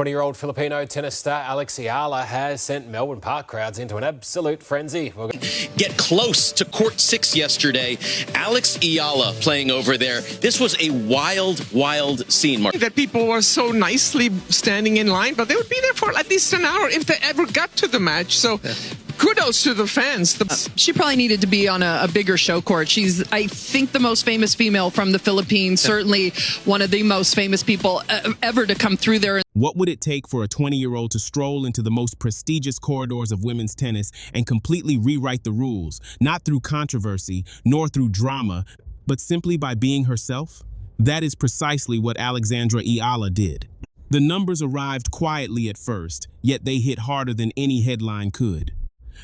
20-year-old Filipino tennis star Alex Eala has sent Melbourne Park crowds into an absolute frenzy. Get close to court 6 yesterday. Alex Eala playing over there. This was a wild, wild scene, Mark. That people were so nicely standing in line, but they would be there for at least an hour if they ever got to the match. So kudos to the fans. She probably needed to be on a bigger show court. She's, I think, the most famous female from the Philippines, certainly one of the most famous people ever to come through there. What would it take for a 20-year-old to stroll into the most prestigious corridors of women's tennis and completely rewrite the rules, not through controversy, nor through drama, but simply by being herself? That is precisely what Alexandra Eala did. The numbers arrived quietly at first, yet they hit harder than any headline could.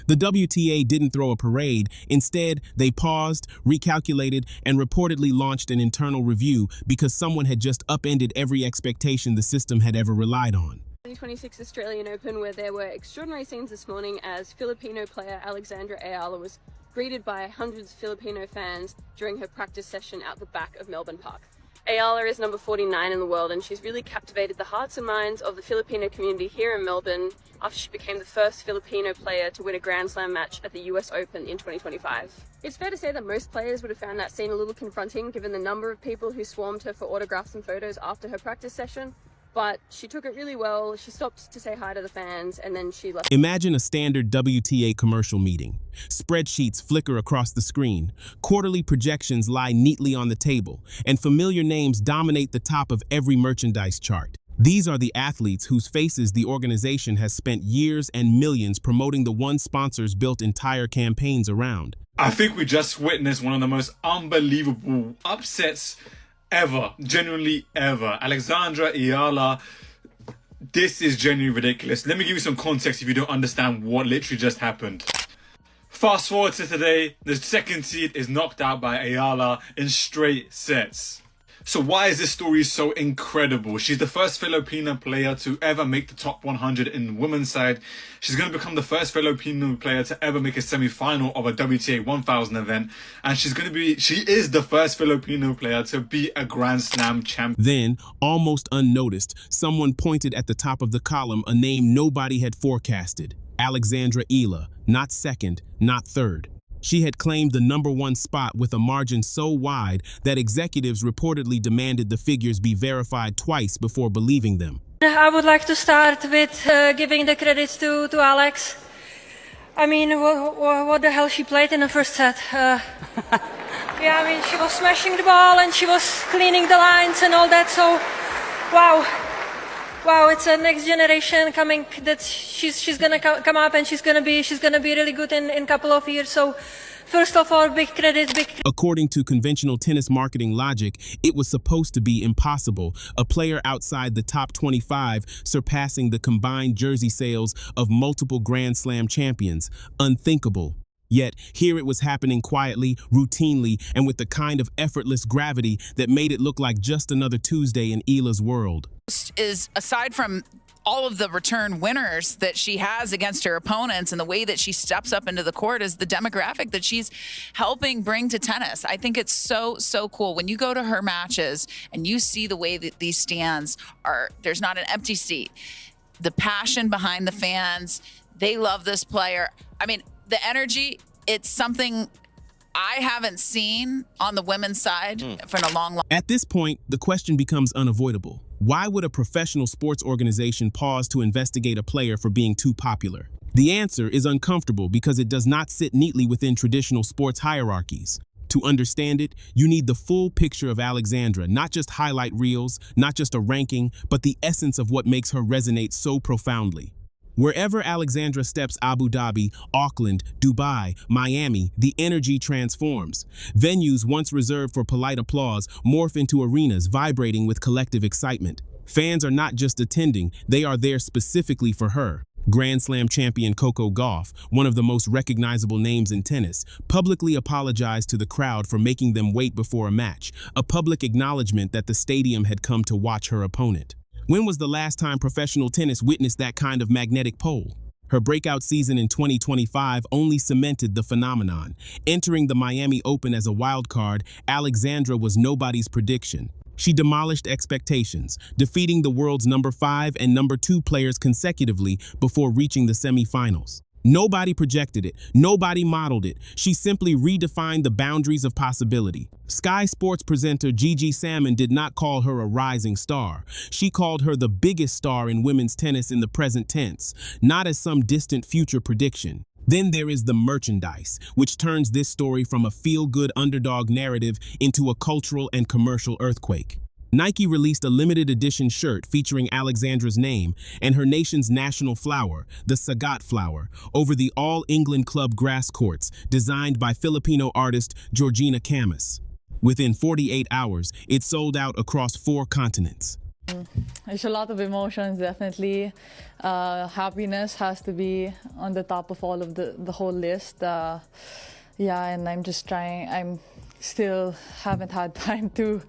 The WTA didn't throw a parade. Instead, they paused, recalculated, and reportedly launched an internal review because someone had just upended every expectation the system had ever relied on. 2026 Australian Open, where there were extraordinary scenes this morning as Filipino player Alexandra Eala was greeted by hundreds of Filipino fans during her practice session out the back of Melbourne Park. Eala is number 49 in the world, and she's really captivated the hearts and minds of the Filipino community here in Melbourne after she became the first Filipino player to win a Grand Slam match at the US Open in 2025. It's fair to say that most players would have found that scene a little confronting given the number of people who swarmed her for autographs and photos after her practice session, but she took it really well. She stopped to say hi to the fans, and then she left. Imagine a standard WTA commercial meeting. Spreadsheets flicker across the screen, quarterly projections lie neatly on the table, and familiar names dominate the top of every merchandise chart. These are the athletes whose faces the organization has spent years and millions promoting, the one sponsors built entire campaigns around. I think we just witnessed one of the most unbelievable upsets ever, genuinely ever. Alexandra Eala, this is genuinely ridiculous. Let me give you some context if you don't understand what literally just happened. Fast forward to today, the second seed is knocked out by Eala in straight sets. So why is this story so incredible? She's the first Filipino player to ever make the top 100 in the women's side. She's going to become the first Filipino player to ever make a semi-final of a WTA 1000 event. And she is the first Filipino player to be a Grand Slam champion. Then, almost unnoticed, someone pointed at the top of the column a name nobody had forecasted. Alexandra Eala, not second, not third. She had claimed the #1 spot with a margin so wide that executives reportedly demanded the figures be verified twice before believing them. I would like to start with giving the credit to Alex. I mean, what the hell she played in the first set. Yeah, I mean, she was smashing the ball and she was cleaning the lines and all that, so wow. Wow, it's a next generation coming. That she's gonna come up and she's gonna be really good in a couple of years. So, first of all, big credit. According to conventional tennis marketing logic, it was supposed to be impossible. A player outside the top 25 surpassing the combined jersey sales of multiple Grand Slam champions. Unthinkable. Yet, here it was happening quietly, routinely, and with the kind of effortless gravity that made it look like just another Tuesday in Eala's world. Is, aside from all of the return winners that she has against her opponents and the way that she steps up into the court, is the demographic that she's helping bring to tennis. I think it's so cool. When you go to her matches and you see the way that these stands are, there's not an empty seat. The passion behind the fans, they love this player. I mean, the energy, it's something I haven't seen on the women's side for a long. At this point, the question becomes unavoidable. Why would a professional sports organization pause to investigate a player for being too popular? The answer is uncomfortable because it does not sit neatly within traditional sports hierarchies. To understand it, you need the full picture of Alexandra, not just highlight reels, not just a ranking, but the essence of what makes her resonate so profoundly. Wherever Alexandra steps, Abu Dhabi, Auckland, Dubai, Miami, the energy transforms. Venues once reserved for polite applause morph into arenas vibrating with collective excitement. Fans are not just attending, they are there specifically for her. Grand Slam champion Coco Gauff, one of the most recognizable names in tennis, publicly apologized to the crowd for making them wait before a match, a public acknowledgement that the stadium had come to watch her opponent. When was the last time professional tennis witnessed that kind of magnetic pull? Her breakout season in 2025 only cemented the phenomenon. Entering the Miami Open as a wild card, Alexandra was nobody's prediction. She demolished expectations, defeating the world's number 5 and number 2 players consecutively before reaching the semifinals. Nobody projected it, nobody modeled it. She simply redefined the boundaries of possibility. Sky Sports presenter Gigi Salmon did not call her a rising star. She called her the biggest star in women's tennis in the present tense, not as some distant future prediction. Then there is the merchandise, which turns this story from a feel-good underdog narrative into a cultural and commercial earthquake. Nike released a limited edition shirt featuring Alexandra's name and her nation's national flower, the sagat flower, over the All England Club grass courts, designed by Filipino artist Georgina Camus. Within 48 hours, it sold out across 4 continents. There's a lot of emotions, definitely. Happiness has to be on the top of all of the whole list. Yeah, and I'm just trying. I'm still haven't had time to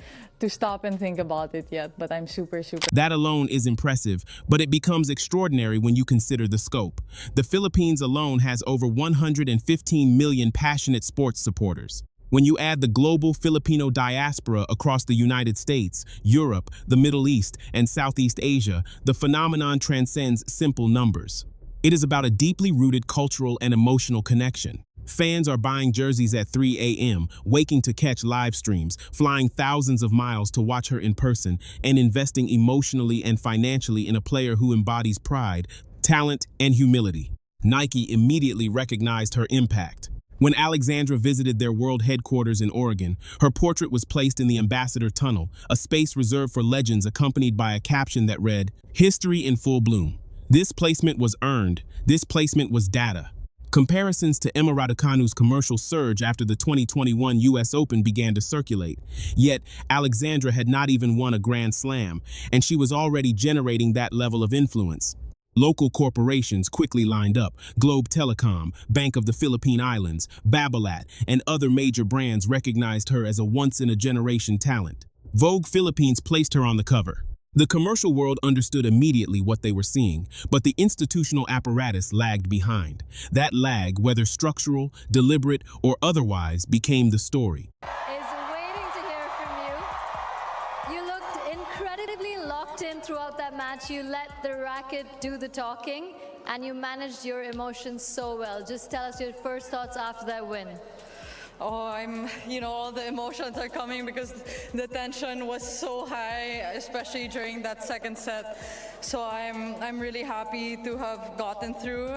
stop and think about it yet, but I'm super. That alone is impressive, but it becomes extraordinary when you consider the scope. The Philippines alone has over 115 million passionate sports supporters. When you add the global Filipino diaspora across the United States, Europe, the Middle East, and Southeast Asia, the phenomenon transcends simple numbers. It is about a deeply rooted cultural and emotional connection. Fans are buying jerseys at 3 a.m., waking to catch live streams, flying thousands of miles to watch her in person, and investing emotionally and financially in a player who embodies pride, talent, and humility. Nike immediately recognized her impact. When Alexandra visited their world headquarters in Oregon, her portrait was placed in the Ambassador Tunnel, a space reserved for legends accompanied by a caption that read, "History in full bloom." This placement was earned. This placement was data. Comparisons to Emma Raducanu's commercial surge after the 2021 U.S. Open began to circulate. Yet, Alexandra had not even won a Grand Slam, and she was already generating that level of influence. Local corporations quickly lined up. Globe Telecom, Bank of the Philippine Islands, Babolat, and other major brands recognized her as a once-in-a-generation talent. Vogue Philippines placed her on the cover. The commercial world understood immediately what they were seeing, but the institutional apparatus lagged behind. That lag, whether structural, deliberate, or otherwise, became the story. Waiting to hear from you. You looked incredibly locked in throughout that match. You let the racket do the talking, and you managed your emotions so well. Just tell us your first thoughts after that win. Oh, all the emotions are coming because the tension was so high, especially during that second set. So I'm really happy to have gotten through.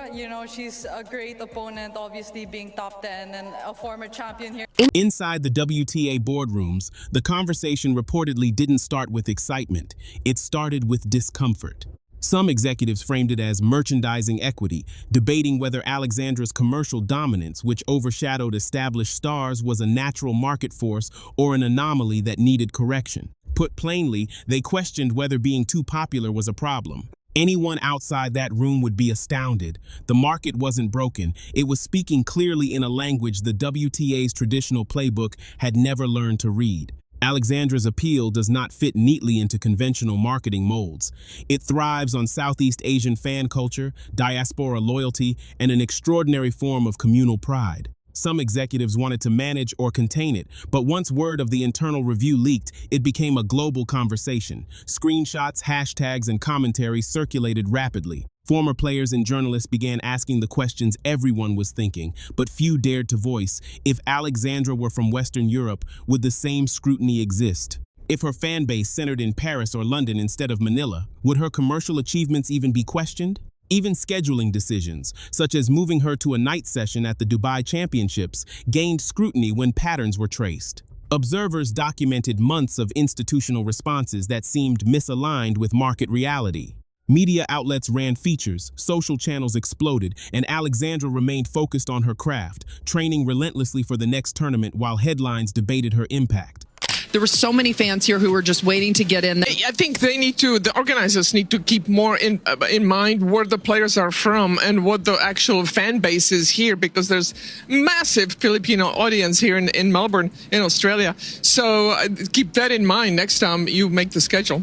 She's a great opponent, obviously being top 10 and a former champion here. Inside the WTA boardrooms, the conversation reportedly didn't start with excitement. It started with discomfort. Some executives framed it as merchandising equity, debating whether Alexandra's commercial dominance, which overshadowed established stars, was a natural market force or an anomaly that needed correction. Put plainly, they questioned whether being too popular was a problem. Anyone outside that room would be astounded. The market wasn't broken. It was speaking clearly in a language the WTA's traditional playbook had never learned to read. Alexandra's appeal does not fit neatly into conventional marketing molds. It thrives on Southeast Asian fan culture, diaspora loyalty, and an extraordinary form of communal pride. Some executives wanted to manage or contain it, but once word of the internal review leaked, it became a global conversation. Screenshots, hashtags, and commentary circulated rapidly. Former players and journalists began asking the questions everyone was thinking, but few dared to voice. If Alexandra were from Western Europe, would the same scrutiny exist? If her fan base centered in Paris or London instead of Manila, would her commercial achievements even be questioned? Even scheduling decisions, such as moving her to a night session at the Dubai Championships, gained scrutiny when patterns were traced. Observers documented months of institutional responses that seemed misaligned with market reality. Media outlets ran features, social channels exploded, and Alexandra remained focused on her craft, training relentlessly for the next tournament while headlines debated her impact. There were so many fans here who were just waiting to get in. I think the organizers need to keep more in mind where the players are from and what the actual fan base is here, because there's massive Filipino audience here in Melbourne, in Australia. So keep that in mind next time you make the schedule.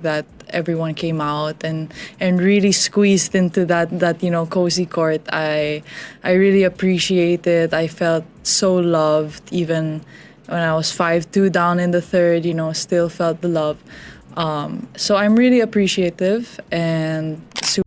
That everyone came out and really squeezed into that cozy court. I really appreciate it. I felt so loved, even when I was 5-2 down in the third, still felt the love. So I'm really appreciative and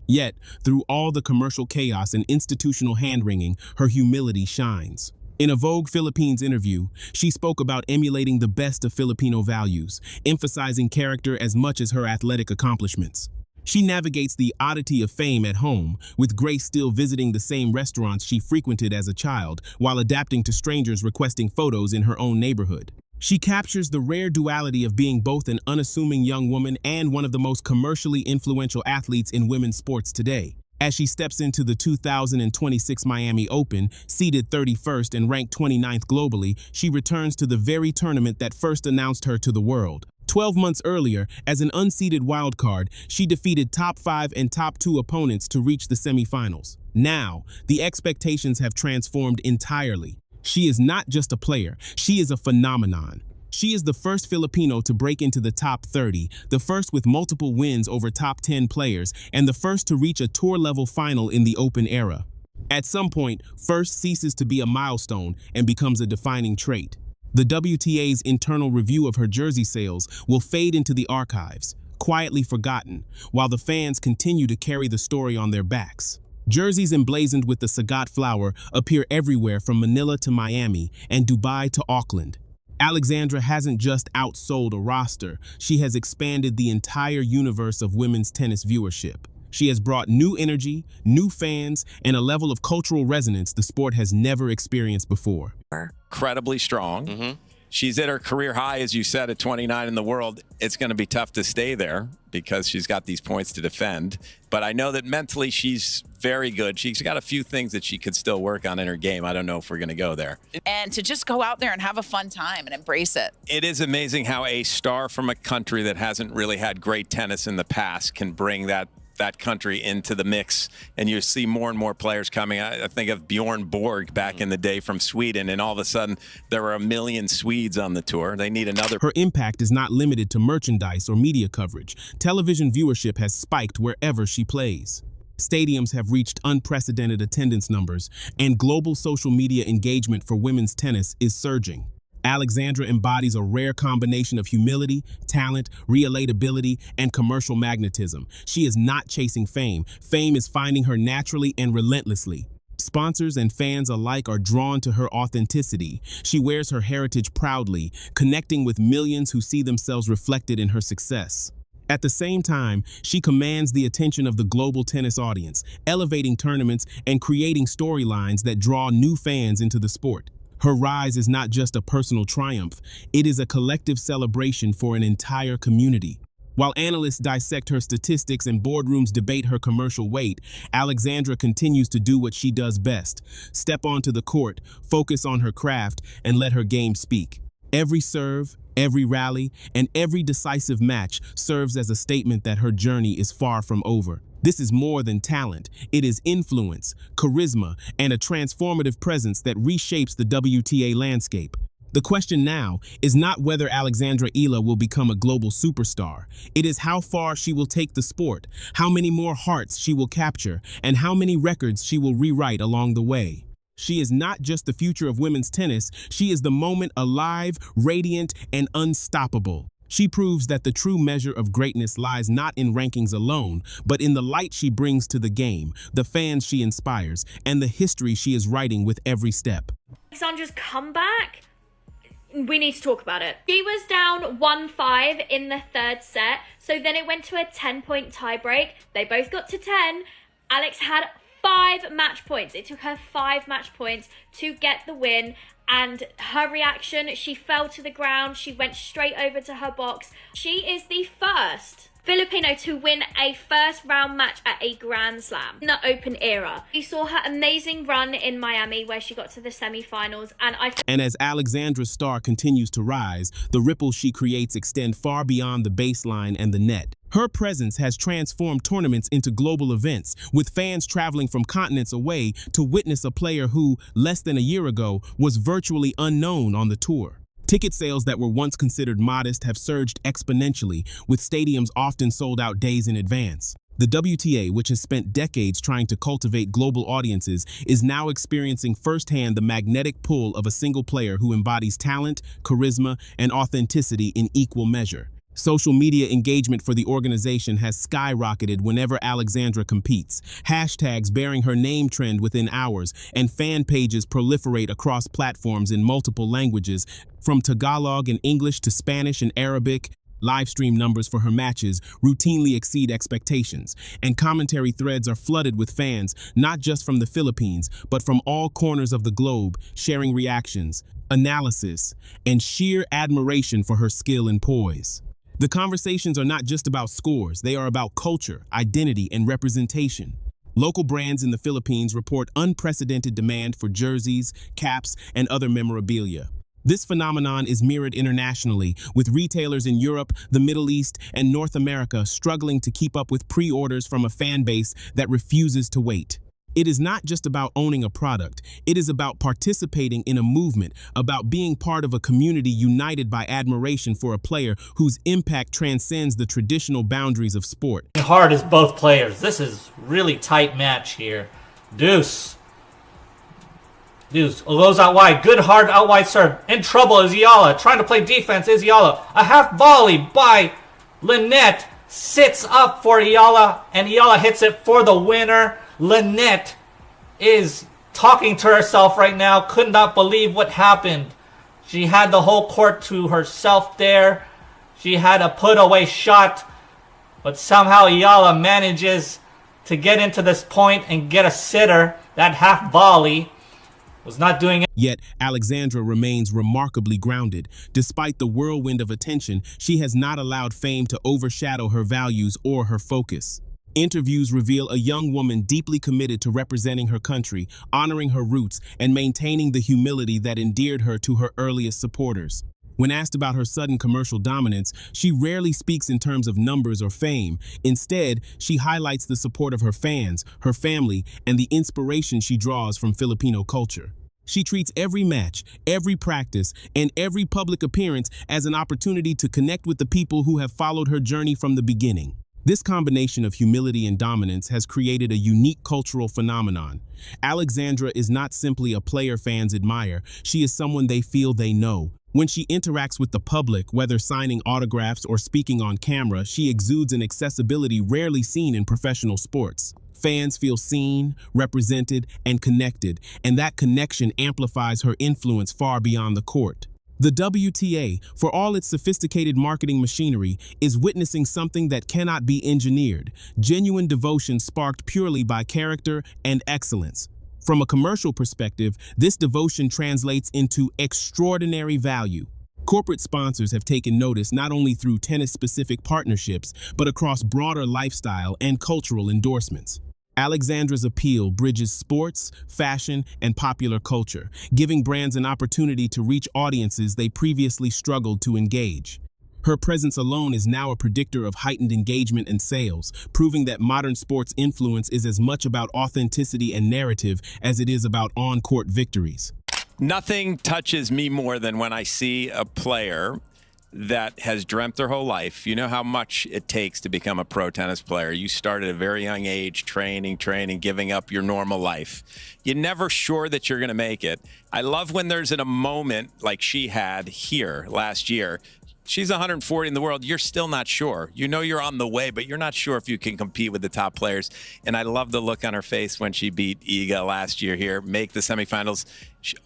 Yet, through all the commercial chaos and institutional hand-wringing, her humility shines. In a Vogue Philippines interview, she spoke about emulating the best of Filipino values, emphasizing character as much as her athletic accomplishments. She navigates the oddity of fame at home, with Grace still visiting the same restaurants she frequented as a child, while adapting to strangers requesting photos in her own neighborhood. She captures the rare duality of being both an unassuming young woman and one of the most commercially influential athletes in women's sports today. As she steps into the 2026 Miami Open, seeded 31st and ranked 29th globally, she returns to the very tournament that first announced her to the world. 12 months earlier, as an unseeded wildcard, she defeated top 5 and top 2 opponents to reach the semifinals. Now, the expectations have transformed entirely. She is not just a player, she is a phenomenon. She is the first Filipino to break into the top 30, the first with multiple wins over top 10 players, and the first to reach a tour-level final in the Open era. At some point, first ceases to be a milestone and becomes a defining trait. The WTA's internal review of her jersey sales will fade into the archives, quietly forgotten, while the fans continue to carry the story on their backs. Jerseys emblazoned with the Sagat flower appear everywhere from Manila to Miami and Dubai to Auckland. Alexandra hasn't just outsold a roster, she has expanded the entire universe of women's tennis viewership. She has brought new energy, new fans, and a level of cultural resonance the sport has never experienced before. Incredibly strong. She's at her career high, as you said, at 29 in the world. It's going to be tough to stay there because she's got these points to defend. But I know that mentally she's very good. She's got a few things that she could still work on in her game. I don't know if we're going to go there. And to just go out there and have a fun time and embrace it. It is amazing how a star from a country that hasn't really had great tennis in the past can bring that country into the mix, and you see more and more players coming. I think of Bjorn Borg back in the day from Sweden, and all of a sudden there are 1 million Swedes on the tour. They need another. Her impact is not limited to merchandise or media coverage. Television viewership has spiked wherever she plays. Stadiums have reached unprecedented attendance numbers, and global social media engagement for women's tennis is surging. Alexandra embodies a rare combination of humility, talent, relatability, and commercial magnetism. She is not chasing fame. Fame is finding her naturally and relentlessly. Sponsors and fans alike are drawn to her authenticity. She wears her heritage proudly, connecting with millions who see themselves reflected in her success. At the same time, she commands the attention of the global tennis audience, elevating tournaments and creating storylines that draw new fans into the sport. Her rise is not just a personal triumph, it is a collective celebration for an entire community. While analysts dissect her statistics and boardrooms debate her commercial weight, Alexandra continues to do what she does best: step onto the court, focus on her craft, and let her game speak. Every serve, every rally, and every decisive match serves as a statement that her journey is far from over. This is more than talent. It is influence, charisma, and a transformative presence that reshapes the WTA landscape. The question now is not whether Alexandra Eala will become a global superstar. It is how far she will take the sport, how many more hearts she will capture, and how many records she will rewrite along the way. She is not just the future of women's tennis, she is the moment alive, radiant, and unstoppable. She proves that the true measure of greatness lies not in rankings alone, but in the light she brings to the game, the fans she inspires, and the history she is writing with every step. Alexandra's comeback, we need to talk about it. She was down 1-5 in the third set, so then it went to a 10-point tiebreak. They both got to 10. Alex had 5 match points. It took her 5 match points to get the win. And her reaction, she fell to the ground. She went straight over to her box. She is the first Filipino to win a first round match at a Grand Slam in the Open era. We saw her amazing run in Miami where she got to the semifinals, and as Alexandra's star continues to rise, the ripples she creates extend far beyond the baseline and the net. Her presence has transformed tournaments into global events, with fans traveling from continents away to witness a player who, less than a year ago, was virtually unknown on the tour. Ticket sales that were once considered modest have surged exponentially, with stadiums often sold out days in advance. The WTA, which has spent decades trying to cultivate global audiences, is now experiencing firsthand the magnetic pull of a single player who embodies talent, charisma, and authenticity in equal measure. Social media engagement for the organization has skyrocketed whenever Alexandra competes. Hashtags bearing her name trend within hours, and fan pages proliferate across platforms in multiple languages, from Tagalog and English to Spanish and Arabic. Live stream numbers for her matches routinely exceed expectations, and commentary threads are flooded with fans, not just from the Philippines, but from all corners of the globe, sharing reactions, analysis, and sheer admiration for her skill and poise. The conversations are not just about scores, they are about culture, identity, and representation. Local brands in the Philippines report unprecedented demand for jerseys, caps, and other memorabilia. This phenomenon is mirrored internationally, with retailers in Europe, the Middle East, and North America struggling to keep up with pre-orders from a fan base that refuses to wait. It is not just about owning a product, it is about participating in a movement, about being part of a community united by admiration for a player whose impact transcends the traditional boundaries of sport. Hard as both players. This is really tight match here. Deuce goes out wide. Good hard out wide serve. In trouble is Eala. Trying to play defense is Eala. A half volley by Lynette. Sits up for Eala, and Eala hits it for the winner. Lynette is talking to herself right now. Could not believe what happened. She had the whole court to herself there. She had a put away shot, but somehow Eala manages to get into this point and get a sitter. That half volley was not doing it. Yet, Alexandra remains remarkably grounded. Despite the whirlwind of attention, she has not allowed fame to overshadow her values or her focus. Interviews reveal a young woman deeply committed to representing her country, honoring her roots, and maintaining the humility that endeared her to her earliest supporters. When asked about her sudden commercial dominance, she rarely speaks in terms of numbers or fame. Instead, she highlights the support of her fans, her family, and the inspiration she draws from Filipino culture. She treats every match, every practice, and every public appearance as an opportunity to connect with the people who have followed her journey from the beginning. This combination of humility and dominance has created a unique cultural phenomenon. Alexandra is not simply a player fans admire, she is someone they feel they know. When she interacts with the public, whether signing autographs or speaking on camera, she exudes an accessibility rarely seen in professional sports. Fans feel seen, represented, and connected, and that connection amplifies her influence far beyond the court. The WTA, for all its sophisticated marketing machinery, is witnessing something that cannot be engineered: genuine devotion sparked purely by character and excellence. From a commercial perspective, this devotion translates into extraordinary value. Corporate sponsors have taken notice not only through tennis-specific partnerships, but across broader lifestyle and cultural endorsements. Alexandra's appeal bridges sports, fashion, and popular culture, giving brands an opportunity to reach audiences they previously struggled to engage. Her presence alone is now a predictor of heightened engagement and sales, proving that modern sports influence is as much about authenticity and narrative as it is about on-court victories. Nothing touches me more than when I see a player that has dreamt their whole life. You know how much it takes to become a pro tennis player. You start at a very young age, training, giving up your normal life. You're never sure that you're going to make it. I love when there's a moment like she had here last year. She's 140 in the world. You're still not sure. You know you're on the way, but you're not sure if you can compete with the top players. And I love the look on her face when she beat Eala last year here, make the semifinals.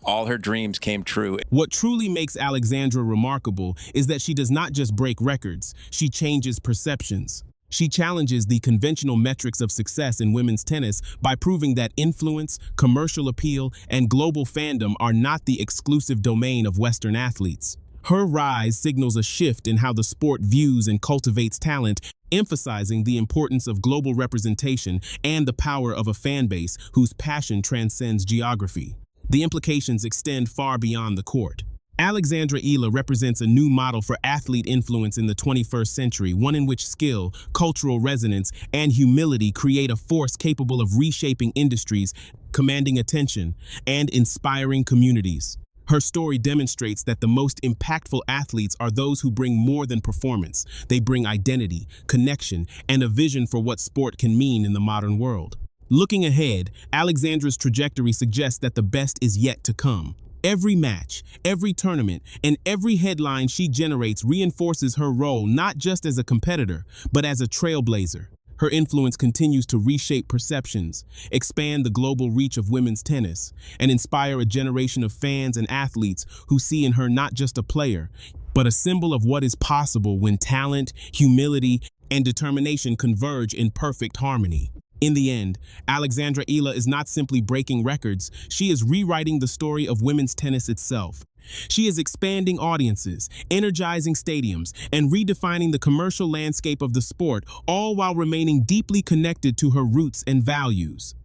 All her dreams came true. What truly makes Alexandra remarkable is that she does not just break records, she changes perceptions. She challenges the conventional metrics of success in women's tennis by proving that influence, commercial appeal, and global fandom are not the exclusive domain of Western athletes. Her rise signals a shift in how the sport views and cultivates talent, emphasizing the importance of global representation and the power of a fan base whose passion transcends geography. The implications extend far beyond the court. Alexandra Eala represents a new model for athlete influence in the 21st century, one in which skill, cultural resonance, and humility create a force capable of reshaping industries, commanding attention, and inspiring communities. Her story demonstrates that the most impactful athletes are those who bring more than performance. They bring identity, connection, and a vision for what sport can mean in the modern world. Looking ahead, Alexandra's trajectory suggests that the best is yet to come. Every match, every tournament, and every headline she generates reinforces her role not just as a competitor, but as a trailblazer. Her influence continues to reshape perceptions, expand the global reach of women's tennis, and inspire a generation of fans and athletes who see in her not just a player, but a symbol of what is possible when talent, humility, and determination converge in perfect harmony. In the end, Alexandra Eala is not simply breaking records, she is rewriting the story of women's tennis itself. She is expanding audiences, energizing stadiums, and redefining the commercial landscape of the sport, all while remaining deeply connected to her roots and values.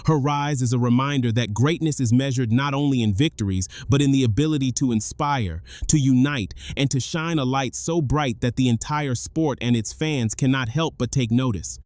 Her rise is a reminder that greatness is measured not only in victories, but in the ability to inspire, to unite, and to shine a light so bright that the entire sport and its fans cannot help but take notice.